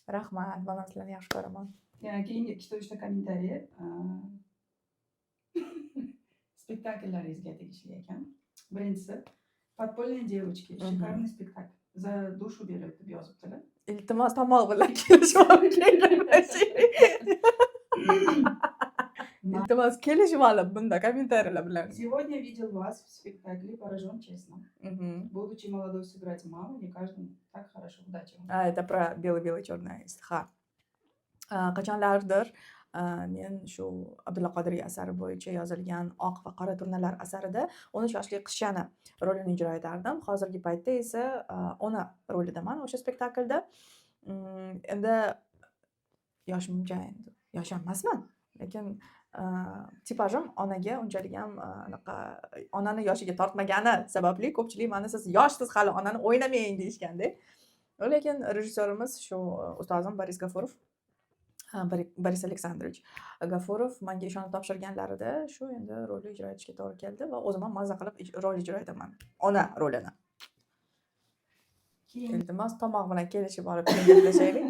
Rahmat, man sizlarni yaxshi ko'raman. Keyingi 2-3 kommentariy spektakllaringizga tegishli ekan. Birinchisi "Подпольные девочки" шикарный спектакль. За душу берет deb yozibdilar. Iltimos tomog'i bilan kelishib olib Iltimos kelishib olib bunda kommentariyalar bilan. Сегодня видел вас в спектакле, поражен честно. Будучи молодой, сыграть маму не каждому так хорошо. Удачи вам. Это про белый черный. Ha. Qachonlardir men shu Abdulla Qodiriy asari bo'yicha yozilgan Oq va qora turnalar asarida 13 yoshli qizchani rolini ijro etardim. Hozirgi paytda esa ona rolidaman o'sha spektaklda. Endi yoshimcha endi yosh emasman, lekin tipajim onaga unchalik ham anaqa onani yoshiga tortmagani sababli ko'pchilik meni siz yoshsiz hali onani o'ynamang deyishganda. Lekin rejissyorimiz shu ustozim Boris Gafurov, Boris Aleksandrovich Gafurov menga ishonib topshirganlarida shu endi rolni ijro etishga to'g'ri keldi va o'zim ham mazza qilib rol ijro etaman. Ona rolini. Iltimos tomoq bilan kelishib olib gaplashaylik.